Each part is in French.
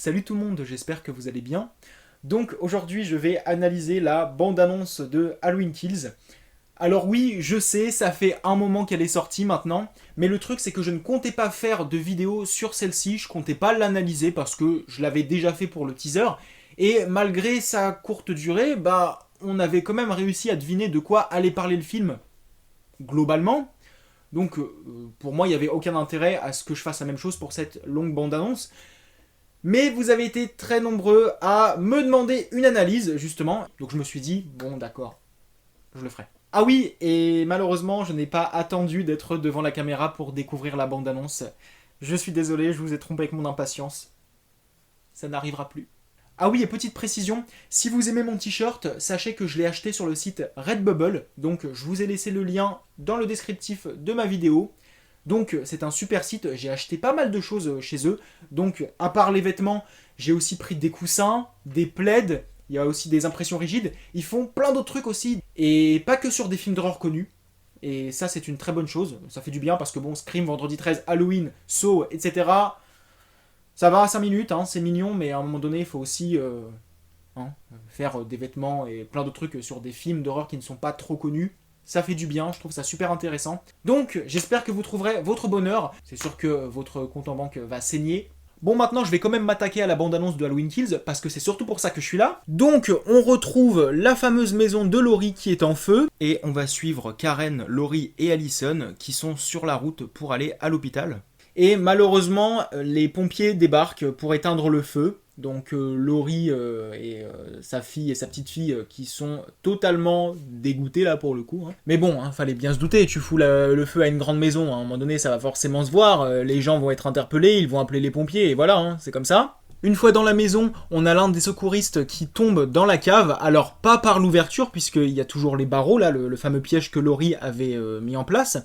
Salut tout le monde, j'espère que vous allez bien. Donc aujourd'hui je vais analyser la bande-annonce de Halloween Kills. Alors oui, je sais, ça fait un moment qu'elle est sortie maintenant, mais le truc c'est que je ne comptais pas faire de vidéo sur celle-ci, je comptais pas l'analyser parce que je l'avais déjà fait pour le teaser, et malgré sa courte durée, on avait quand même réussi à deviner de quoi allait parler le film globalement. Donc pour moi il n'y avait aucun intérêt à ce que je fasse la même chose pour cette longue bande-annonce. Mais vous avez été très nombreux à me demander une analyse, justement. Donc je me suis dit, bon d'accord, je le ferai. Ah oui, et malheureusement, je n'ai pas attendu d'être devant la caméra pour découvrir la bande-annonce. Je suis désolé, je vous ai trompé avec mon impatience. Ça n'arrivera plus. Ah oui, et petite précision, si vous aimez mon t-shirt, sachez que je l'ai acheté sur le site Redbubble. Donc je vous ai laissé le lien dans le descriptif de ma vidéo. Donc c'est un super site, j'ai acheté pas mal de choses chez eux. Donc à part les vêtements, j'ai aussi pris des coussins, des plaids, il y a aussi des impressions rigides. Ils font plein d'autres trucs aussi, et pas que sur des films d'horreur connus. Et ça c'est une très bonne chose, ça fait du bien parce que bon, Scream, Vendredi 13, Halloween, Saw, etc. Ça va à 5 minutes, hein, c'est mignon, mais à un moment donné il faut aussi faire des vêtements et plein d'autres trucs sur des films d'horreur qui ne sont pas trop connus. Ça fait du bien, je trouve ça super intéressant. Donc j'espère que vous trouverez votre bonheur. C'est sûr que votre compte en banque va saigner. Bon, maintenant je vais quand même m'attaquer à la bande-annonce de Halloween Kills, parce que c'est surtout pour ça que je suis là. Donc on retrouve la fameuse maison de Laurie qui est en feu, et on va suivre Karen, Laurie et Allison qui sont sur la route pour aller à l'hôpital. Et malheureusement, les pompiers débarquent pour éteindre le feu. Donc Laurie et sa fille et sa petite fille qui sont totalement dégoûtés là pour le coup. Hein. Mais bon, fallait bien se douter, tu fous le feu à une grande maison, à un moment donné ça va forcément se voir, les gens vont être interpellés, ils vont appeler les pompiers et voilà, c'est comme ça. Une fois dans la maison, on a l'un des secouristes qui tombe dans la cave, alors pas par l'ouverture puisqu'il y a toujours les barreaux là, le fameux piège que Laurie avait mis en place.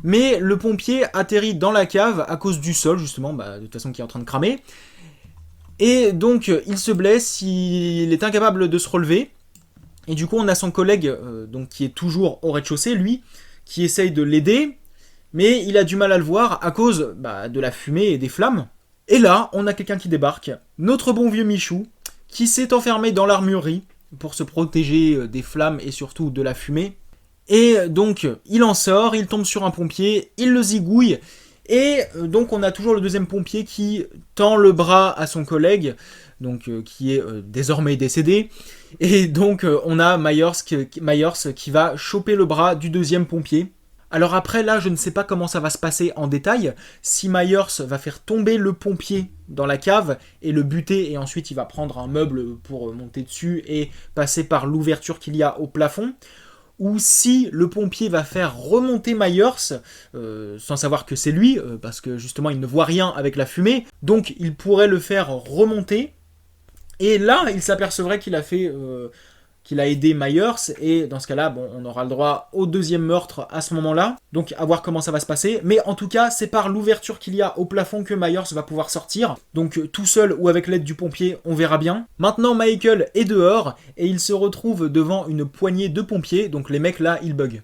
Mais le pompier atterrit dans la cave à cause du sol justement, de toute façon qui est en train de cramer. Et donc il se blesse, il est incapable de se relever. Et du coup on a son collègue donc, qui est toujours au rez-de-chaussée, lui, qui essaye de l'aider. Mais il a du mal à le voir à cause de la fumée et des flammes. Et là on a quelqu'un qui débarque, notre bon vieux Michou, qui s'est enfermé dans l'armurerie pour se protéger des flammes et surtout de la fumée. Et donc il en sort, il tombe sur un pompier, il le zigouille. Et donc on a toujours le deuxième pompier qui tend le bras à son collègue, donc qui est désormais décédé. Et donc on a Myers qui va choper le bras du deuxième pompier. Alors après là je ne sais pas comment ça va se passer en détail, si Myers va faire tomber le pompier dans la cave et le buter et ensuite il va prendre un meuble pour monter dessus et passer par l'ouverture qu'il y a au plafond. Ou si le pompier va faire remonter Myers, sans savoir que c'est lui, parce que justement il ne voit rien avec la fumée, donc il pourrait le faire remonter, et là il s'apercevrait qu'il a aidé Myers, et dans ce cas-là, on aura le droit au deuxième meurtre à ce moment-là, donc à voir comment ça va se passer, mais en tout cas, c'est par l'ouverture qu'il y a au plafond que Myers va pouvoir sortir, donc tout seul ou avec l'aide du pompier, on verra bien. Maintenant, Michael est dehors, et il se retrouve devant une poignée de pompiers, donc les mecs là, ils bug.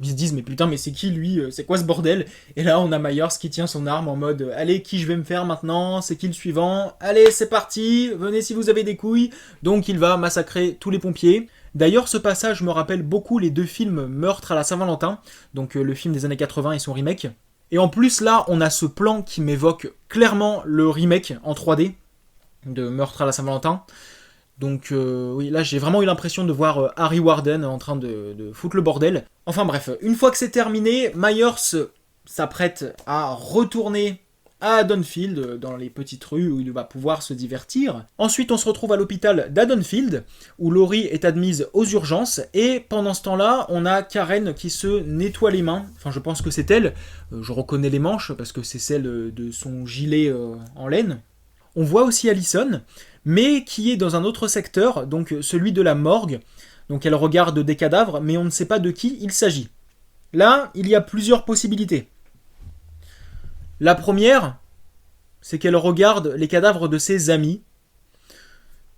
Ils se disent, mais putain, mais c'est qui lui, c'est quoi ce bordel? Et là, on a Myers qui tient son arme en mode, allez, qui je vais me faire maintenant? C'est qui le suivant? Allez, c'est parti, venez si vous avez des couilles. Donc il va massacrer tous les pompiers. D'ailleurs, ce passage me rappelle beaucoup les deux films Meurtre à la Saint-Valentin, donc le film des années 80 et son remake. Et en plus, là, on a ce plan qui m'évoque clairement le remake en 3D de Meurtre à la Saint-Valentin. Donc oui, là j'ai vraiment eu l'impression de voir Harry Warden en train de foutre le bordel. Enfin bref, une fois que c'est terminé, Myers s'apprête à retourner à Haddonfield, dans les petites rues où il va pouvoir se divertir. Ensuite, on se retrouve à l'hôpital d'Haddonfield, où Laurie est admise aux urgences, et pendant ce temps-là, on a Karen qui se nettoie les mains. Enfin, je pense que c'est elle. Je reconnais les manches, parce que c'est celle de son gilet en laine. On voit aussi Allison, mais qui est dans un autre secteur, donc celui de la morgue. Donc elle regarde des cadavres, mais on ne sait pas de qui il s'agit. Là, il y a plusieurs possibilités. La première, c'est qu'elle regarde les cadavres de ses amis.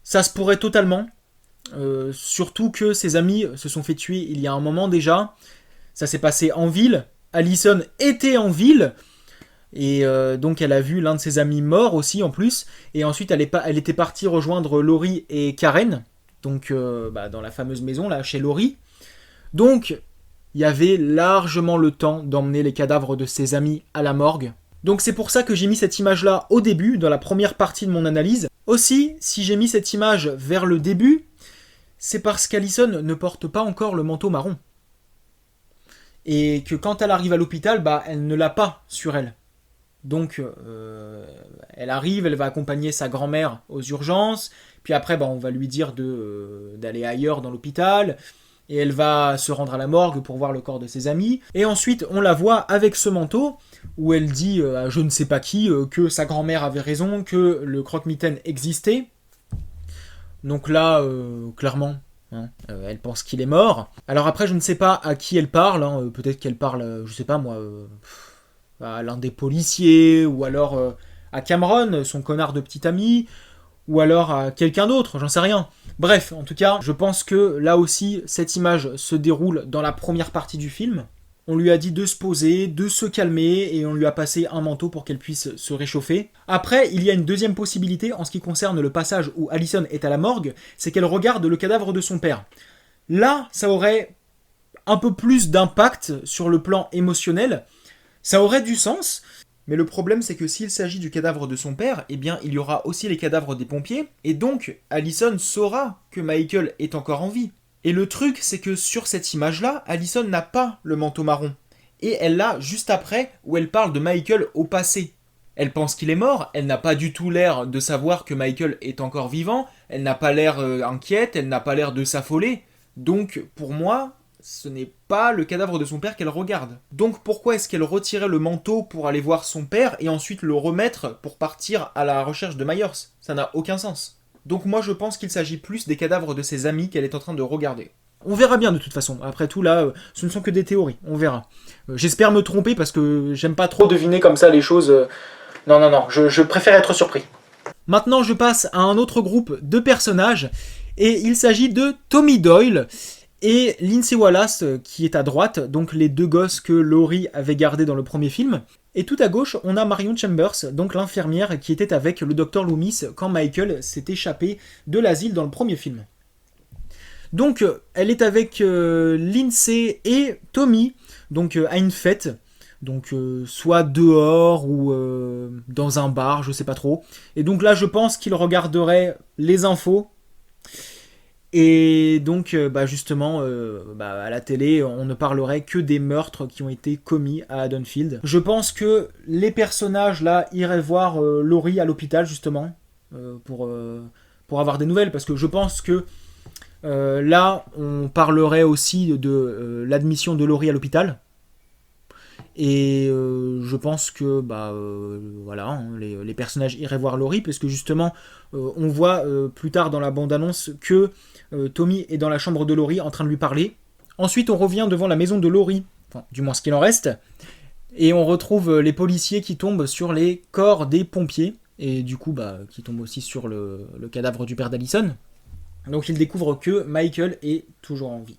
Ça se pourrait totalement, surtout que ses amis se sont fait tuer il y a un moment déjà. Ça s'est passé en ville. Allison était en ville. Et donc elle a vu l'un de ses amis mort aussi en plus. Et ensuite elle était partie rejoindre Laurie et Karen. Donc dans la fameuse maison là, chez Laurie. Donc il y avait largement le temps d'emmener les cadavres de ses amis à la morgue. Donc c'est pour ça que j'ai mis cette image-là au début, dans la première partie de mon analyse. Aussi, si j'ai mis cette image vers le début, c'est parce qu'Allison ne porte pas encore le manteau marron. Et que quand elle arrive à l'hôpital, elle ne l'a pas sur elle. Donc elle arrive, elle va accompagner sa grand-mère aux urgences, puis après on va lui dire d'aller ailleurs dans l'hôpital, et elle va se rendre à la morgue pour voir le corps de ses amis, et ensuite on la voit avec ce manteau, où elle dit à je ne sais pas qui que sa grand-mère avait raison, que le croque-mitaine existait. Donc là, clairement, elle pense qu'il est mort. Alors après, je ne sais pas à qui elle parle, peut-être qu'elle parle, je sais pas moi, à l'un des policiers, ou alors à Cameron, son connard de petit ami, ou alors à quelqu'un d'autre, j'en sais rien. Bref, en tout cas, je pense que là aussi, cette image se déroule dans la première partie du film. On lui a dit de se poser, de se calmer, et on lui a passé un manteau pour qu'elle puisse se réchauffer. Après, il y a une deuxième possibilité en ce qui concerne le passage où Allison est à la morgue, c'est qu'elle regarde le cadavre de son père. Là, ça aurait un peu plus d'impact sur le plan émotionnel. Ça aurait du sens, mais le problème c'est que s'il s'agit du cadavre de son père, eh bien il y aura aussi les cadavres des pompiers, et donc Allison saura que Michael est encore en vie. Et le truc, c'est que sur cette image-là, Allison n'a pas le manteau marron. Et elle l'a juste après, où elle parle de Michael au passé. Elle pense qu'il est mort, elle n'a pas du tout l'air de savoir que Michael est encore vivant, elle n'a pas l'air inquiète, elle n'a pas l'air de s'affoler. Donc, pour moi, ce n'est pas le cadavre de son père qu'elle regarde. Donc pourquoi est-ce qu'elle retirait le manteau pour aller voir son père, et ensuite le remettre pour partir à la recherche de Myers? Ça n'a aucun sens. Donc moi je pense qu'il s'agit plus des cadavres de ses amis qu'elle est en train de regarder. On verra bien de toute façon. Après tout là, ce ne sont que des théories. On verra. J'espère me tromper parce que j'aime pas trop deviner comme ça les choses. Non, je préfère être surpris. Maintenant je passe à un autre groupe de personnages. Et il s'agit de Tommy Doyle et Lindsay Wallace qui est à droite. Donc les deux gosses que Laurie avait gardés dans le premier film. Et tout à gauche, on a Marion Chambers, donc l'infirmière qui était avec le docteur Loomis quand Michael s'est échappé de l'asile dans le premier film. Donc, elle est avec Lindsay et Tommy, donc à une fête, donc soit dehors ou dans un bar, je sais pas trop. Et donc là, je pense qu'ils regarderaient les infos. Et donc, justement, à la télé, on ne parlerait que des meurtres qui ont été commis à Haddonfield. Je pense que les personnages, là, iraient voir Laurie à l'hôpital, justement, pour avoir des nouvelles. Parce que je pense que là, on parlerait aussi de l'admission de Laurie à l'hôpital. Et je pense que les personnages iraient voir Laurie, parce que justement, on voit plus tard dans la bande-annonce que Tommy est dans la chambre de Laurie en train de lui parler. Ensuite, on revient devant la maison de Laurie, enfin, du moins ce qu'il en reste, et on retrouve les policiers qui tombent sur les corps des pompiers, et du coup, qui tombent aussi sur le cadavre du père d'Allison. Donc, ils découvrent que Michael est toujours en vie.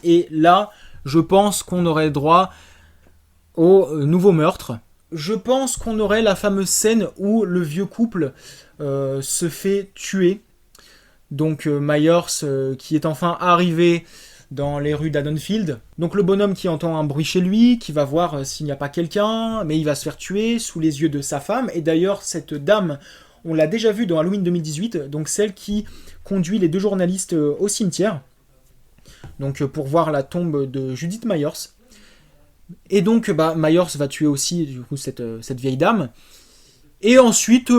Et là, je pense qu'on aurait droit au nouveau meurtre. Je pense qu'on aurait la fameuse scène où le vieux couple se fait tuer. Donc Myers qui est enfin arrivé dans les rues d'Haddonfield. Donc le bonhomme qui entend un bruit chez lui, qui va voir s'il n'y a pas quelqu'un, mais il va se faire tuer sous les yeux de sa femme. Et d'ailleurs, cette dame, on l'a déjà vue dans Halloween 2018, donc celle qui conduit les deux journalistes au cimetière, donc pour voir la tombe de Judith Myers. Et donc Myers va tuer aussi du coup cette vieille dame. Et ensuite,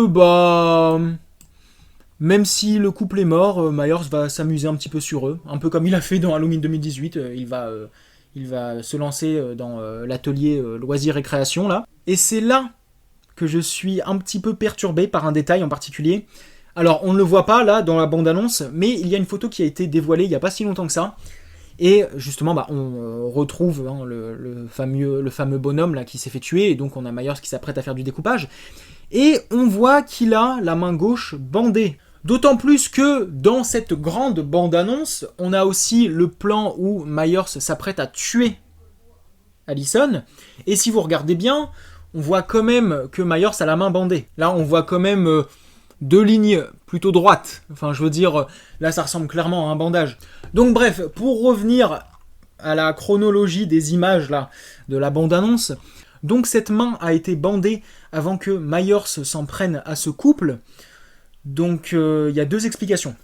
même si le couple est mort, Myers va s'amuser un petit peu sur eux, un peu comme il a fait dans Halloween 2018. Il va se lancer dans l'atelier loisirs et création là. Et c'est là que je suis un petit peu perturbé par un détail en particulier. Alors on ne le voit pas là dans la bande-annonce, mais il y a une photo qui a été dévoilée il n'y a pas si longtemps que ça. Et justement, on retrouve le fameux bonhomme là qui s'est fait tuer, et donc on a Myers qui s'apprête à faire du découpage. Et on voit qu'il a la main gauche bandée. D'autant plus que dans cette grande bande-annonce, on a aussi le plan où Myers s'apprête à tuer Allison. Et si vous regardez bien, on voit quand même que Myers a la main bandée. Là, on voit quand même 2 lignes plutôt droites. Enfin, je veux dire, là, ça ressemble clairement à un bandage. Donc bref, pour revenir à la chronologie des images là de la bande-annonce, donc cette main a été bandée avant que Myers s'en prenne à ce couple. Donc il y a 2 explications.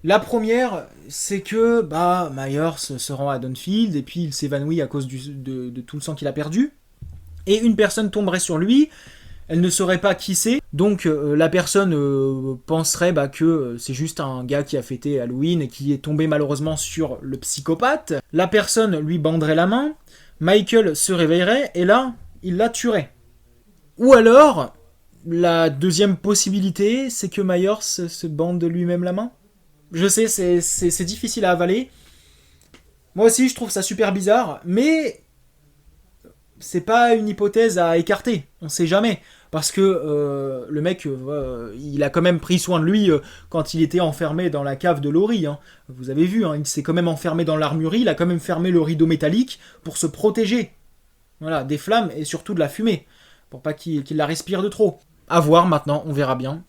La première, c'est que Myers se rend à Dunfield et puis il s'évanouit à cause de tout le sang qu'il a perdu. Et une personne tomberait sur lui, elle ne saurait pas qui c'est, donc la personne penserait que c'est juste un gars qui a fêté Halloween et qui est tombé malheureusement sur le psychopathe. La personne lui banderait la main, Michael se réveillerait et là, il la tuerait. Ou alors, la deuxième possibilité, c'est que Myers se bande lui-même la main. Je sais, c'est difficile à avaler. Moi aussi, je trouve ça super bizarre, mais c'est pas une hypothèse à écarter. On sait jamais. Parce que le mec, il a quand même pris soin de lui quand il était enfermé dans la cave de Laurie. Hein. Vous avez vu, hein, il s'est quand même enfermé dans l'armurerie, il a quand même fermé le rideau métallique pour se protéger. Voilà, des flammes et surtout de la fumée. Pour pas qu'il la respire de trop. À voir maintenant, on verra bien.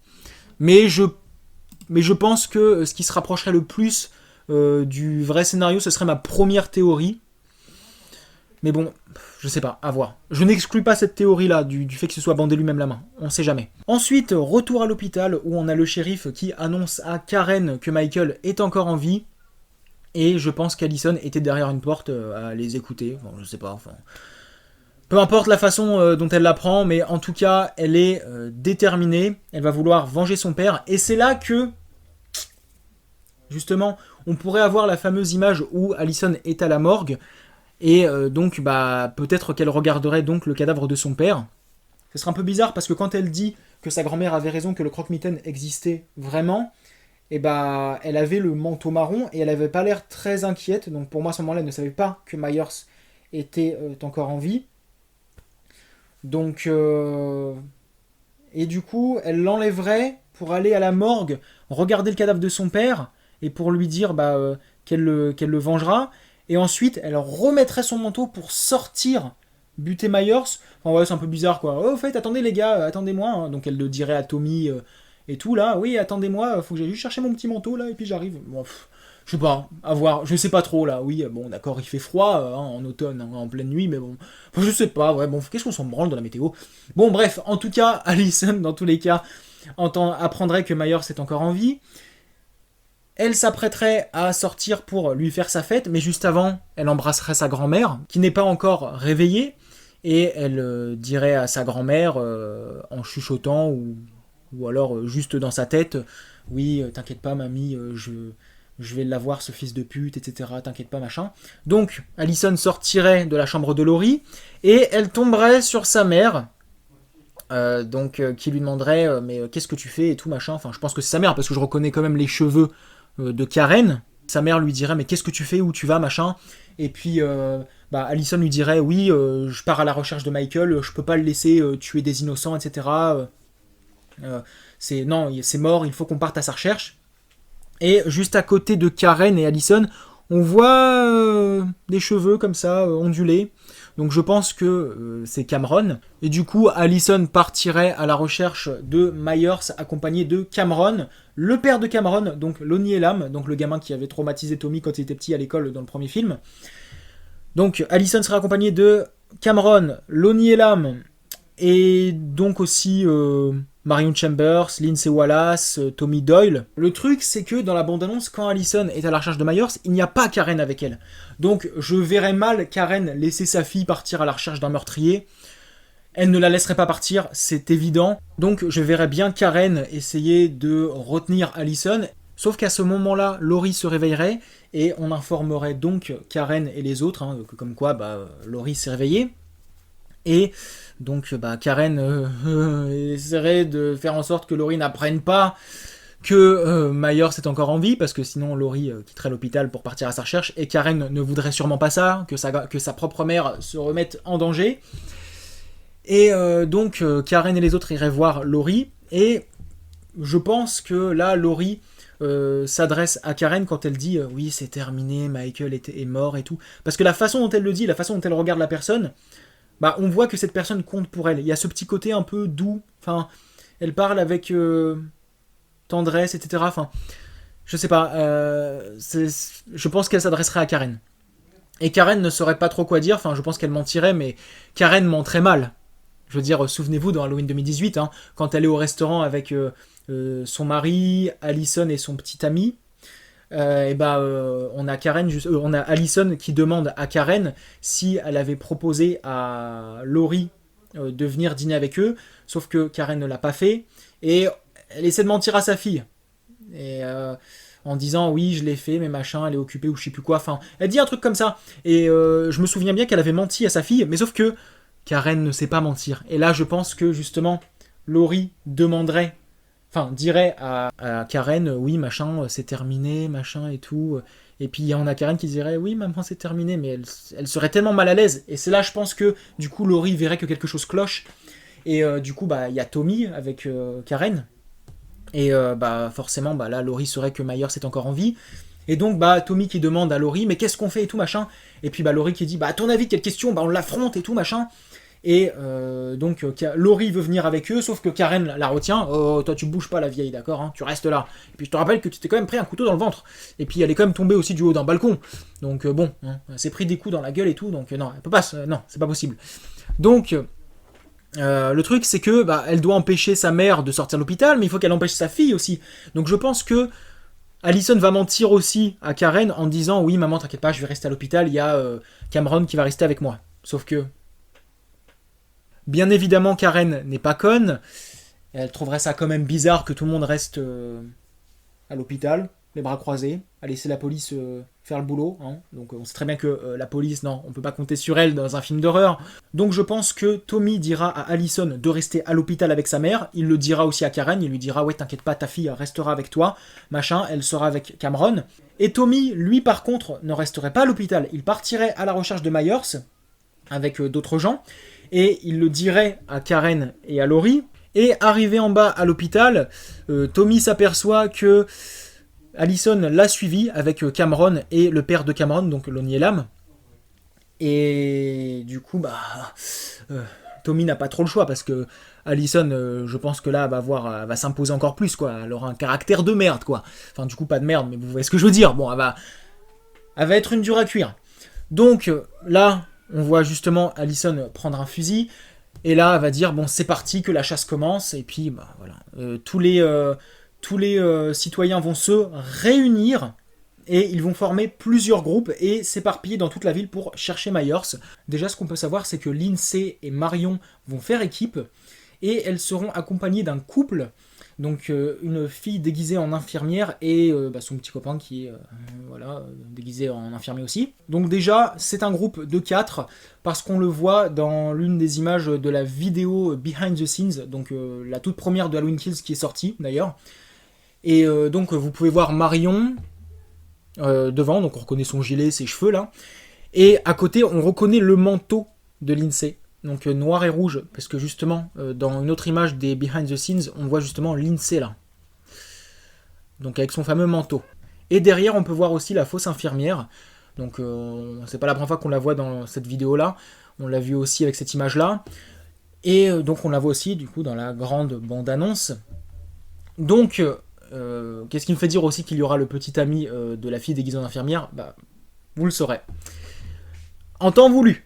Mais je pense que ce qui se rapprocherait le plus du vrai scénario, ce serait ma première théorie. Mais bon, je sais pas, à voir. Je n'exclus pas cette théorie-là, du fait que ce soit bandé lui-même la main. On sait jamais. Ensuite, retour à l'hôpital, où on a le shérif qui annonce à Karen que Michael est encore en vie. Et je pense qu'Allison était derrière une porte à les écouter. Bon, je sais pas, enfin... Peu importe la façon dont elle l'apprend, mais en tout cas, elle est déterminée. Elle va vouloir venger son père. Et c'est là que, justement, on pourrait avoir la fameuse image où Allison est à la morgue. Et donc, peut-être qu'elle regarderait donc le cadavre de son père. Ce serait un peu bizarre parce que quand elle dit que sa grand-mère avait raison, que le croque-mitaine existait vraiment, elle avait le manteau marron et elle avait pas l'air très inquiète. Donc pour moi, à ce moment-là, elle ne savait pas que Myers était encore en vie. Donc, et du coup, elle l'enlèverait pour aller à la morgue, regarder le cadavre de son père, et pour lui dire qu'elle le vengera. Et ensuite, elle remettrait son manteau pour sortir, buter Myers. Enfin ouais, c'est un peu bizarre quoi. Oh, au fait, attendez les gars, attendez-moi. Hein. Donc elle le dirait à Tommy et tout là. Oui, attendez-moi, faut que j'aille juste chercher mon petit manteau là, et puis j'arrive. Bon, je sais pas, à voir, je sais pas trop là. Oui, bon, d'accord, il fait froid en automne, en pleine nuit, mais bon, je sais pas, ouais, bon, qu'est-ce qu'on s'en branle de la météo. Bon, bref, en tout cas, Allison, dans tous les cas, apprendrait que Myers est encore en vie. Elle s'apprêterait à sortir pour lui faire sa fête, mais juste avant, elle embrasserait sa grand-mère, qui n'est pas encore réveillée, et elle dirait à sa grand-mère, en chuchotant, ou alors juste dans sa tête, oui, t'inquiète pas, mamie, je vais l'avoir, ce fils de pute, etc. T'inquiète pas, machin. Donc, Allison sortirait de la chambre de Laurie, et elle tomberait sur sa mère, qui lui demanderait, mais qu'est-ce que tu fais, et tout, machin. Enfin, je pense que c'est sa mère, parce que je reconnais quand même les cheveux de Karen. Sa mère lui dirait, mais qu'est-ce que tu fais, où tu vas, machin. Et puis, Allison lui dirait, oui, je pars à la recherche de Michael, je peux pas le laisser tuer des innocents, etc. C'est mort, il faut qu'on parte à sa recherche. Et juste à côté de Karen et Allison, on voit des cheveux comme ça, ondulés. Donc je pense que c'est Cameron. Et du coup, Allison partirait à la recherche de Myers, accompagné de Cameron, le père de Cameron, donc Lonnie Elam, donc le gamin qui avait traumatisé Tommy quand il était petit à l'école dans le premier film. Donc Allison serait accompagnée de Cameron, Lonnie Elam, et donc aussi Marion Chambers, Lindsay Wallace, Tommy Doyle. Le truc, c'est que dans la bande-annonce, quand Allison est à la recherche de Myers, il n'y a pas Karen avec elle. Donc je verrais mal Karen laisser sa fille partir à la recherche d'un meurtrier. Elle ne la laisserait pas partir, c'est évident. Donc je verrais bien Karen essayer de retenir Allison. Sauf qu'à ce moment-là, Laurie se réveillerait et on informerait donc Karen et les autres, comme quoi Laurie s'est réveillée. Et donc Karen essaierait de faire en sorte que Laurie n'apprenne pas que Myers est encore en vie, parce que sinon Laurie quitterait l'hôpital pour partir à sa recherche, et Karen ne voudrait sûrement pas ça, que sa propre mère se remette en danger. Et donc Karen et les autres iraient voir Laurie, et je pense que là Laurie s'adresse à Karen quand elle dit oui c'est terminé, Michael est mort et tout, parce que la façon dont elle le dit, la façon dont elle regarde la personne, bah, on voit que cette personne compte pour elle. Il y a ce petit côté un peu doux, enfin, elle parle avec tendresse, etc. Enfin, je sais pas, je pense qu'elle s'adresserait à Karen. Et Karen ne saurait pas trop quoi dire, enfin, je pense qu'elle mentirait, mais Karen ment très mal. Je veux dire, souvenez-vous, dans Halloween 2018, hein, quand elle est au restaurant avec son mari, Allison et son petit ami, on a Allison qui demande à Karen si elle avait proposé à Laurie de venir dîner avec eux, sauf que Karen ne l'a pas fait, et elle essaie de mentir à sa fille. Et en disant oui je l'ai fait mais machin elle est occupée ou je sais plus quoi, enfin elle dit un truc comme ça et je me souviens bien qu'elle avait menti à sa fille, mais sauf que Karen ne sait pas mentir, et là je pense que justement Laurie dirait à Karen oui machin c'est terminé machin et tout, et puis il y en a Karen qui dirait oui maman c'est terminé, mais elle serait tellement mal à l'aise, et c'est là je pense que du coup Laurie verrait que quelque chose cloche, et du coup bah il y a Tommy avec Karen. Et forcément, là, Laurie saurait que Myers est encore en vie. Et donc, Tommy qui demande à Laurie, mais qu'est-ce qu'on fait et tout, machin. Et puis, Laurie qui dit, à ton avis, quelle question, on l'affronte et tout, machin. Et donc, Laurie veut venir avec eux, sauf que Karen la retient. Oh, toi, tu bouges pas, la vieille, d'accord, hein, tu restes là. Et puis, je te rappelle que tu t'es quand même pris un couteau dans le ventre. Et puis, elle est quand même tombée aussi du haut d'un balcon. Donc, bon, hein, elle s'est pris des coups dans la gueule et tout. Donc, non, elle peut pas, non, c'est pas possible. Donc, le truc c'est que elle doit empêcher sa mère de sortir de l'hôpital, mais il faut qu'elle empêche sa fille aussi. Donc je pense que Allison va mentir aussi à Karen en disant oui maman t'inquiète pas je vais rester à l'hôpital, il y a Cameron qui va rester avec moi. Sauf que bien évidemment Karen n'est pas conne, elle trouverait ça quand même bizarre que tout le monde reste à l'hôpital, les bras croisés, à laisser la police faire le boulot, hein. Donc on sait très bien que la police, non, on peut pas compter sur elle dans un film d'horreur. Donc je pense que Tommy dira à Allison de rester à l'hôpital avec sa mère, il le dira aussi à Karen, il lui dira ouais t'inquiète pas ta fille restera avec toi, machin, elle sera avec Cameron. Et Tommy, lui par contre, ne resterait pas à l'hôpital, il partirait à la recherche de Myers, avec d'autres gens, et il le dirait à Karen et à Laurie. Et arrivé en bas à l'hôpital, Tommy s'aperçoit que Allison l'a suivi avec Cameron et le père de Cameron, donc Lonnie Elam. Et du coup, Tommy n'a pas trop le choix parce que Allison, je pense que là, va s'imposer encore plus, quoi. Elle aura un caractère de merde, quoi. Enfin, du coup, pas de merde, mais vous voyez ce que je veux dire. Bon, elle va être une dure à cuire. Donc là, on voit justement Allison prendre un fusil. Et là, elle va dire bon, c'est parti, que la chasse commence. Et puis, voilà, tous les citoyens vont se réunir et ils vont former plusieurs groupes et s'éparpiller dans toute la ville pour chercher Myers. Déjà, ce qu'on peut savoir, c'est que Lindsay et Marion vont faire équipe et elles seront accompagnées d'un couple, donc une fille déguisée en infirmière et son petit copain qui est déguisé en infirmier aussi. Donc déjà, c'est un groupe de 4 parce qu'on le voit dans l'une des images de la vidéo Behind the Scenes, donc la toute première de Halloween Kills qui est sortie d'ailleurs. Et donc vous pouvez voir Marion devant, donc on reconnaît son gilet, ses cheveux là. Et à côté, on reconnaît le manteau de Lindsay, donc noir et rouge, parce que justement, dans une autre image des Behind the Scenes, on voit justement Lindsay là. Donc avec son fameux manteau. Et derrière, on peut voir aussi la fausse infirmière. Donc c'est pas la première fois qu'on la voit dans cette vidéo là. On l'a vu aussi avec cette image là. Et donc on la voit aussi du coup dans la grande bande-annonce. Donc qu'est-ce qui me fait dire aussi qu'il y aura le petit ami de la fille déguisée en infirmière ? Vous le saurez. En temps voulu.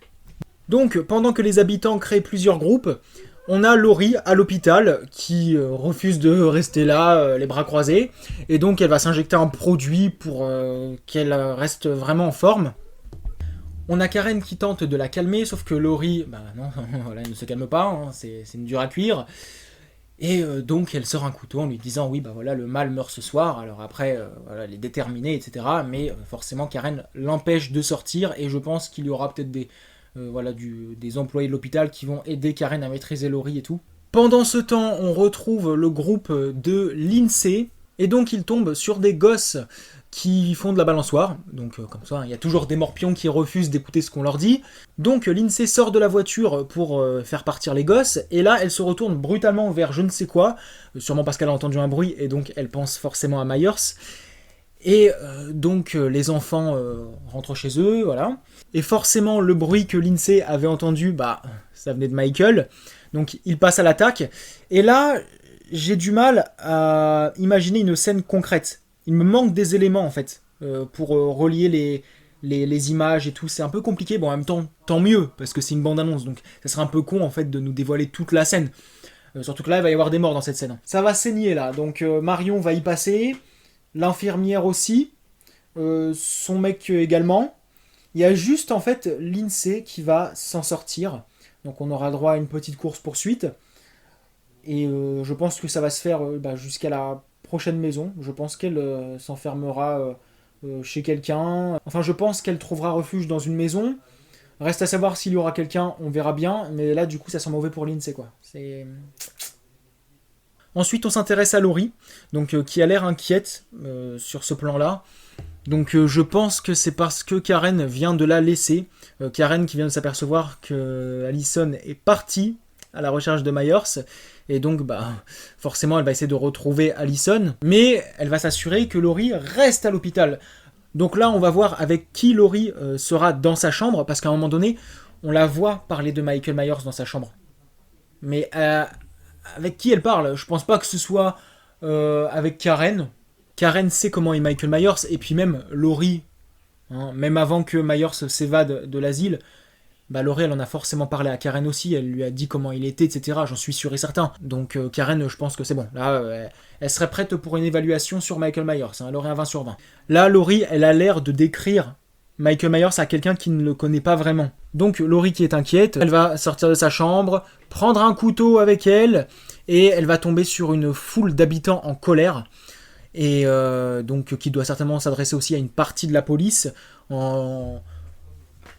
Donc, pendant que les habitants créent plusieurs groupes, on a Laurie à l'hôpital qui refuse de rester là, les bras croisés. Et donc, elle va s'injecter un produit pour qu'elle reste vraiment en forme. On a Karen qui tente de la calmer, sauf que Laurie, non, voilà, elle ne se calme pas, hein, c'est une dure à cuire. Et donc elle sort un couteau en lui disant oui le mal meurt ce soir, alors après elle est déterminée etc, mais forcément Karen l'empêche de sortir et je pense qu'il y aura peut-être des employés de l'hôpital qui vont aider Karen à maîtriser Laurie et tout. Pendant ce temps on retrouve le groupe de Lindsay et donc ils tombent sur des gosses qui font de la balançoire, donc comme ça, il y a toujours des morpions qui refusent d'écouter ce qu'on leur dit. Donc Lindsay sort de la voiture pour faire partir les gosses, et là elle se retourne brutalement vers je ne sais quoi, sûrement parce qu'elle a entendu un bruit, et donc elle pense forcément à Myers. Et donc les enfants rentrent chez eux, voilà. Et forcément le bruit que Lindsay avait entendu, bah ça venait de Michael. Donc il passe à l'attaque. Et là, j'ai du mal à imaginer une scène concrète. Il me manque des éléments en fait pour relier les images et tout. C'est un peu compliqué. Bon, en même temps, tant mieux parce que c'est une bande-annonce. Donc ça serait un peu con en fait de nous dévoiler toute la scène. Surtout que là, il va y avoir des morts dans cette scène. Ça va saigner là. Donc Marion va y passer. L'infirmière aussi. Son mec également. Il y a juste en fait Lindsay qui va s'en sortir. Donc on aura droit à une petite course-poursuite. Et je pense que ça va se faire jusqu'à la prochaine maison. Je pense qu'elle s'enfermera chez quelqu'un. Enfin, je pense qu'elle trouvera refuge dans une maison. Reste à savoir s'il y aura quelqu'un, on verra bien. Mais là, du coup, ça sent mauvais pour Lindsay, quoi. Ensuite, on s'intéresse à Laurie, donc, qui a l'air inquiète sur ce plan-là. Donc je pense que c'est parce que Karen vient de la laisser. Karen qui vient de s'apercevoir que Allison est partie à la recherche de Myers. Et donc forcément elle va essayer de retrouver Allison. Mais elle va s'assurer que Laurie reste à l'hôpital. Donc là on va voir avec qui Laurie sera dans sa chambre. Parce qu'à un moment donné on la voit parler de Michael Myers dans sa chambre. Mais avec qui elle parle? Je pense pas que ce soit avec Karen. Karen sait comment est Michael Myers, et puis même Laurie, hein, même avant que Myers s'évade de l'asile, Laurie elle en a forcément parlé à Karen aussi, elle lui a dit comment il était, etc. J'en suis sûr et certain. Donc Karen, je pense que c'est bon. Là, elle serait prête pour une évaluation sur Michael Myers, hein, elle aurait un 20 sur 20. Là, Laurie, elle a l'air de décrire Michael Myers à quelqu'un qui ne le connaît pas vraiment. Donc Laurie qui est inquiète, elle va sortir de sa chambre, prendre un couteau avec elle, et elle va tomber sur une foule d'habitants en colère. Et donc qui doit certainement s'adresser aussi à une partie de la police en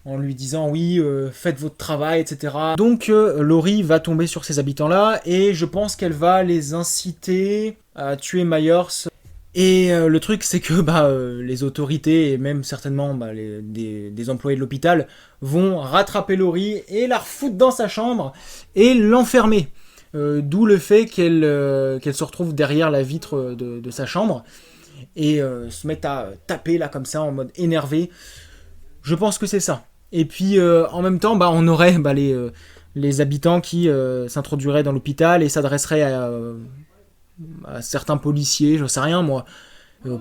lui disant oui, faites votre travail, etc. Donc Laurie va tomber sur ces habitants-là et je pense qu'elle va les inciter à tuer Myers. Et le truc c'est que les autorités et même certainement des employés de l'hôpital vont rattraper Laurie et la refoutre dans sa chambre et l'enfermer. D'où le fait qu'elle se retrouve derrière la vitre de sa chambre et se mette à taper là comme ça en mode énervé. Je pense que c'est ça. Et puis en même temps on aurait les habitants qui s'introduiraient dans l'hôpital et s'adresseraient à certains policiers, je sais rien moi,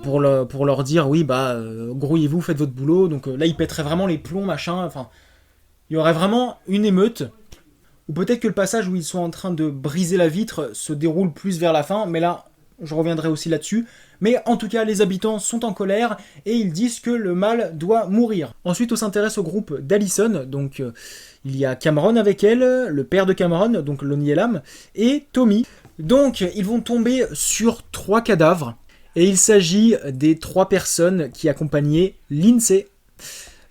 pour leur dire oui grouillez-vous, faites votre boulot. Donc là ils pèteraient vraiment les plombs machin. Enfin il y aurait vraiment une émeute. Ou peut-être que le passage où ils sont en train de briser la vitre se déroule plus vers la fin, mais là, je reviendrai aussi là-dessus. Mais en tout cas, les habitants sont en colère et ils disent que le mal doit mourir. Ensuite, on s'intéresse au groupe d'Allison. Donc, il y a Cameron avec elle, le père de Cameron, donc Lonnie Elam, et Tommy. Donc, ils vont tomber sur 3 cadavres. Et il s'agit des 3 personnes qui accompagnaient Lindsay.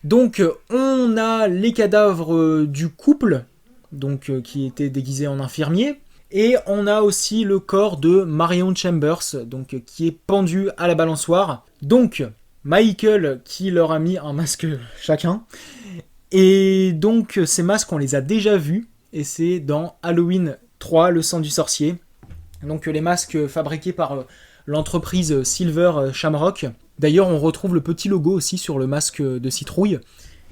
Donc, on a les cadavres du couple, donc qui était déguisé en infirmier, et on a aussi le corps de Marion Chambers, donc qui est pendu à la balançoire. Donc Michael qui leur a mis un masque chacun, et donc ces masques on les a déjà vus, et c'est dans Halloween 3, le sang du sorcier. Donc les masques fabriqués par l'entreprise Silver Shamrock. D'ailleurs on retrouve le petit logo aussi sur le masque de citrouille.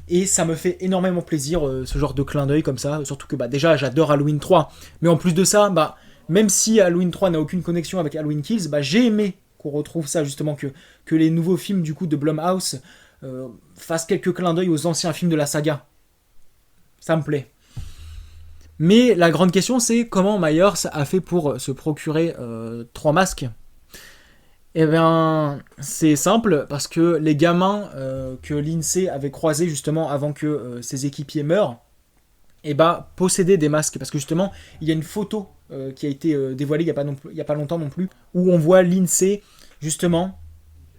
Et ça me fait énormément plaisir ce genre de clin d'œil comme ça, surtout que déjà j'adore Halloween 3, mais en plus de ça, même si Halloween 3 n'a aucune connexion avec Halloween Kills, j'ai aimé qu'on retrouve ça justement, que les nouveaux films du coup de Blumhouse fassent quelques clins d'œil aux anciens films de la saga. Ça me plaît. Mais la grande question c'est comment Myers a fait pour se procurer 3 masques. Eh bien, c'est simple, parce que les gamins que Lindsay avait croisés justement avant que ses équipiers meurent, possédaient des masques. Parce que justement, il y a une photo qui a été dévoilée il y a pas longtemps non plus, où on voit Lindsay justement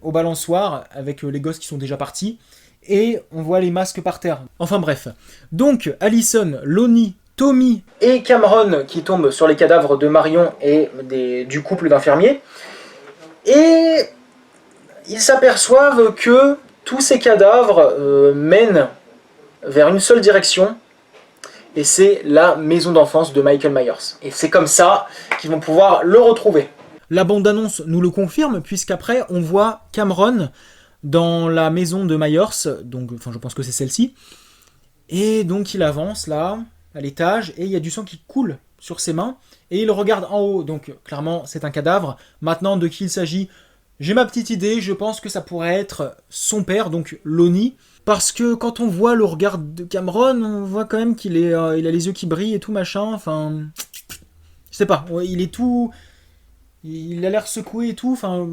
au balançoire avec les gosses qui sont déjà partis, et on voit les masques par terre. Enfin bref. Donc, Allison, Lonnie, Tommy et Cameron qui tombent sur les cadavres de Marion et du couple d'infirmiers. Et ils s'aperçoivent que tous ces cadavres mènent vers une seule direction, et c'est la maison d'enfance de Michael Myers. Et c'est comme ça qu'ils vont pouvoir le retrouver. La bande-annonce nous le confirme, puisqu'après, on voit Cameron dans la maison de Myers, donc, enfin, je pense que c'est celle-ci, et donc il avance là, à l'étage, et il y a du sang qui coule sur ses mains, et il regarde en haut, donc clairement c'est un cadavre. Maintenant, de qui il s'agit? J'ai ma petite idée, je pense que ça pourrait être son père, donc Lonnie, parce que quand on voit le regard de Cameron, on voit quand même qu'il il a les yeux qui brillent et tout machin, enfin... Je sais pas, ouais, il est tout... Il a l'air secoué et tout, enfin...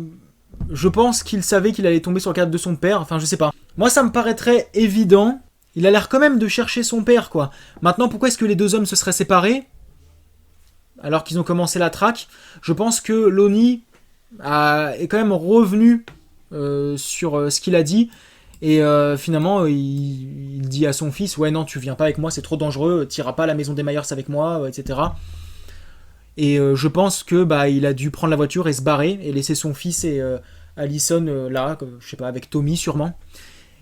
Je pense qu'il savait qu'il allait tomber sur le cadavre de son père, enfin je sais pas. Moi ça me paraîtrait évident, il a l'air quand même de chercher son père quoi. Maintenant pourquoi est-ce que les deux hommes se seraient séparés alors qu'ils ont commencé la traque? Je pense que Lonnie est quand même revenu sur ce qu'il a dit. Et finalement, il dit à son fils, ouais non, tu viens pas avec moi, c'est trop dangereux, t'iras pas à la maison des Myers avec moi, etc. Et je pense que il a dû prendre la voiture et se barrer et laisser son fils et Allison là, je sais pas, avec Tommy sûrement.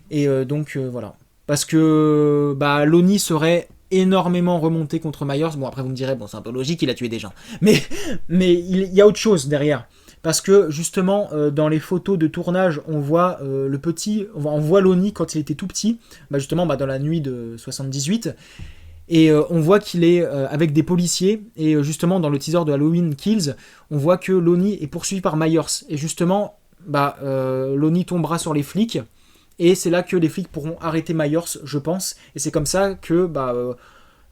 Et donc voilà, parce que Lonnie serait énormément remonté contre Myers. Bon après vous me direz, bon c'est un peu logique, il a tué des gens, mais il y a autre chose derrière. Parce que justement, dans les photos de tournage, on voit le petit, on voit Lonnie quand il était tout petit, justement dans la nuit de 78, et on voit qu'il est avec des policiers, et justement dans le teaser de Halloween Kills, on voit que Lonnie est poursuivi par Myers, et justement, Lonnie tombera sur les flics, et c'est là que les flics pourront arrêter Myers, je pense, et c'est comme ça que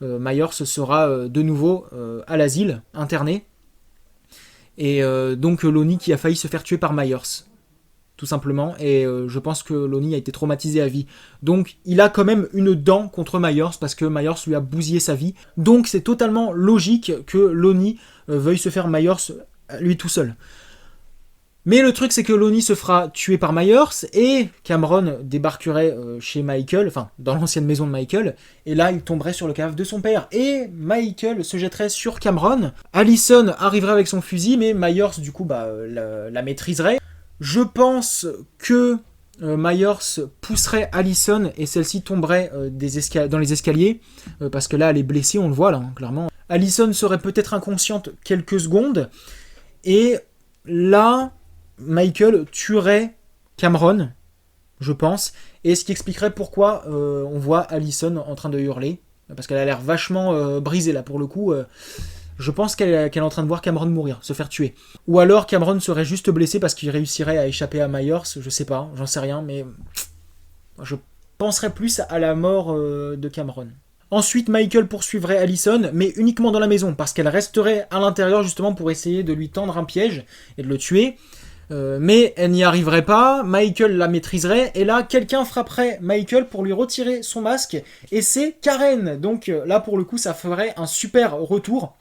Myers sera de nouveau à l'asile, interné. Et donc Lonnie qui a failli se faire tuer par Myers, tout simplement, et je pense que Lonnie a été traumatisé à vie. Donc il a quand même une dent contre Myers, parce que Myers lui a bousillé sa vie. Donc c'est totalement logique que Lonnie veuille se faire Myers lui tout seul. Mais le truc c'est que Lonnie se fera tuer par Myers, et Cameron débarquerait chez Michael, enfin dans l'ancienne maison de Michael, et là il tomberait sur le cadavre de son père, et Michael se jetterait sur Cameron. Allison arriverait avec son fusil, mais Myers du coup la maîtriserait. Je pense que Myers pousserait Allison, et celle-ci tomberait dans les escaliers, parce que là elle est blessée, on le voit là, clairement. Allison serait peut-être inconsciente quelques secondes, et là... Michael tuerait Cameron, je pense, et ce qui expliquerait pourquoi on voit Allison en train de hurler, parce qu'elle a l'air vachement brisée là pour le coup. Je pense qu'elle est en train de voir Cameron mourir, se faire tuer. Ou alors Cameron serait juste blessé parce qu'il réussirait à échapper à Myers, je sais pas, j'en sais rien, mais je penserais plus à la mort de Cameron. Ensuite, Michael poursuivrait Allison, mais uniquement dans la maison, parce qu'elle resterait à l'intérieur justement pour essayer de lui tendre un piège et de le tuer. Mais elle n'y arriverait pas, Michael la maîtriserait, et là, quelqu'un frapperait Michael pour lui retirer son masque, et c'est Karen. Donc là, pour le coup, ça ferait un super retour.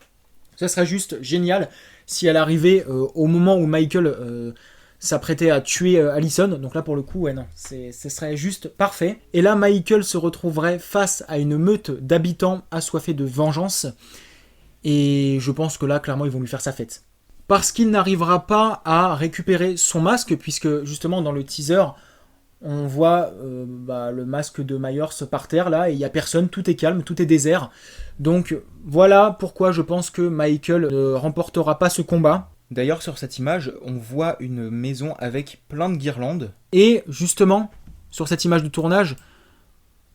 Ça serait juste génial si elle arrivait au moment où Michael s'apprêtait à tuer Allison. Donc là, pour le coup, ouais, non, ce serait juste parfait. Et là, Michael se retrouverait face à une meute d'habitants assoiffés de vengeance, et je pense que là, clairement, ils vont lui faire sa fête. Parce qu'il n'arrivera pas à récupérer son masque, puisque justement dans le teaser, on voit le masque de Myers par terre là, et il n'y a personne, tout est calme, tout est désert. Donc voilà pourquoi je pense que Michael ne remportera pas ce combat. D'ailleurs, sur cette image, on voit une maison avec plein de guirlandes. Et justement, sur cette image de tournage,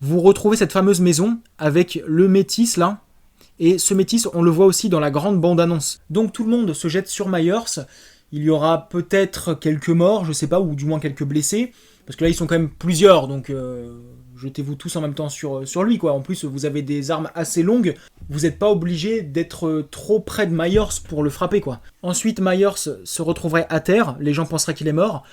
vous retrouvez cette fameuse maison avec le métis là. Et ce métis, on le voit aussi dans la grande bande-annonce. Donc tout le monde se jette sur Myers. Il y aura peut-être quelques morts, je sais pas, ou du moins quelques blessés. Parce que là, ils sont quand même plusieurs, donc jetez-vous tous en même temps sur lui, quoi. En plus, vous avez des armes assez longues. Vous n'êtes pas obligé d'être trop près de Myers pour le frapper, quoi. Ensuite, Myers se retrouverait à terre. Les gens penseraient qu'il est mort.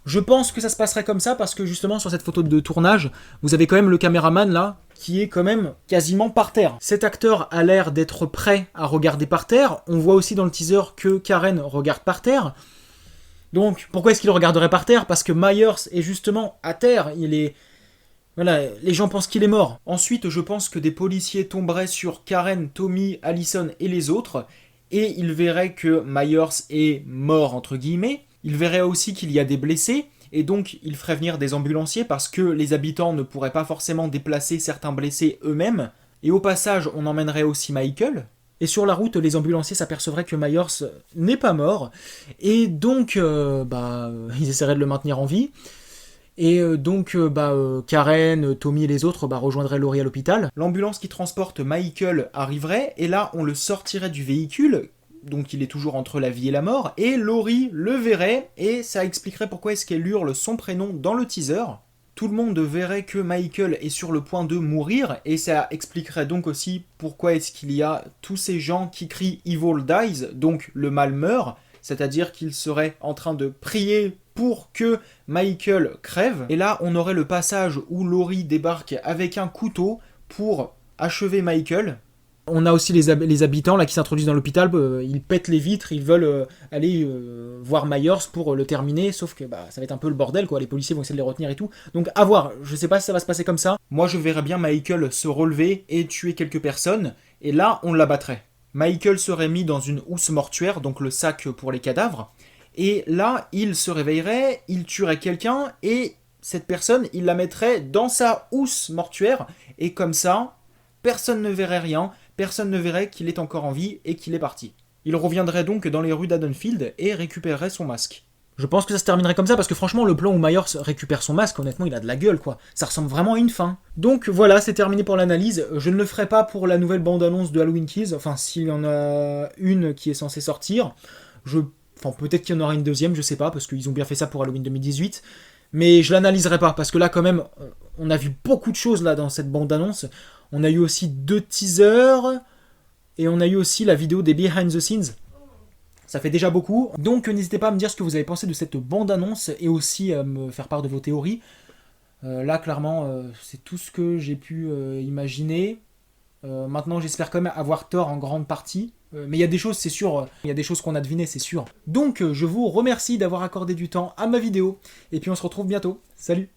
Je pense que ça se passerait comme ça parce que justement sur cette photo de tournage, vous avez quand même le caméraman là qui est quand même quasiment par terre. Cet acteur a l'air d'être prêt à regarder par terre. On voit aussi dans le teaser que Karen regarde par terre. Donc pourquoi est-ce qu'il regarderait par terre? Parce que Myers est justement à terre. Voilà, les gens pensent qu'il est mort. Ensuite, je pense que des policiers tomberaient sur Karen, Tommy, Allison et les autres et ils verraient que Myers est mort entre guillemets. Il verrait aussi qu'il y a des blessés, et donc il ferait venir des ambulanciers parce que les habitants ne pourraient pas forcément déplacer certains blessés eux-mêmes. Et au passage, on emmènerait aussi Michael, Et sur la route, les ambulanciers s'apercevraient que Myers n'est pas mort, et donc ils essaieraient de le maintenir en vie. Et Karen, Tommy et les autres rejoindraient Laurie à l'hôpital. L'ambulance qui transporte Michael arriverait, et là on le sortirait du véhicule, donc il est toujours entre la vie et la mort, et Laurie le verrait, et ça expliquerait pourquoi est-ce qu'elle hurle son prénom dans le teaser. Tout le monde verrait que Michael est sur le point de mourir, et ça expliquerait donc aussi pourquoi est-ce qu'il y a tous ces gens qui crient « Evil dies », donc le mal meurt, c'est-à-dire qu'ils seraient en train de prier pour que Michael crève. Et là, on aurait le passage où Laurie débarque avec un couteau pour achever Michael. On a aussi les habitants là qui s'introduisent dans l'hôpital, ils pètent les vitres, ils veulent aller voir Myers pour le terminer, sauf que ça va être un peu le bordel, quoi. Les policiers vont essayer de les retenir et tout. Donc à voir, je sais pas si ça va se passer comme ça. Moi je verrais bien Michael se relever et tuer quelques personnes, et là on l'abattrait. Michael serait mis dans une housse mortuaire, donc le sac pour les cadavres, et là il se réveillerait, il tuerait quelqu'un, et cette personne il la mettrait dans sa housse mortuaire, et comme ça, personne ne verrait rien, personne ne verrait qu'il est encore en vie et qu'il est parti. Il reviendrait donc dans les rues d'Haddonfield et récupérerait son masque. Je pense que ça se terminerait comme ça parce que franchement le plan où Myers récupère son masque, honnêtement il a de la gueule quoi. Ça ressemble vraiment à une fin. Donc voilà, c'est terminé pour l'analyse. Je ne le ferai pas pour la nouvelle bande-annonce de Halloween Kills, enfin s'il y en a une qui est censée sortir. Peut-être qu'il y en aura une deuxième, je sais pas, parce qu'ils ont bien fait ça pour Halloween 2018. Mais je l'analyserai pas, parce que là quand même, on a vu beaucoup de choses là dans cette bande-annonce. On a eu aussi 2 teasers, et on a eu aussi la vidéo des behind the scenes. Ça fait déjà beaucoup. Donc n'hésitez pas à me dire ce que vous avez pensé de cette bande-annonce, et aussi à me faire part de vos théories. Là clairement, c'est tout ce que j'ai pu imaginer. Maintenant j'espère quand même avoir tort en grande partie. Mais il y a des choses, c'est sûr, il y a des choses qu'on a devinées, c'est sûr. Donc je vous remercie d'avoir accordé du temps à ma vidéo, et puis on se retrouve bientôt. Salut!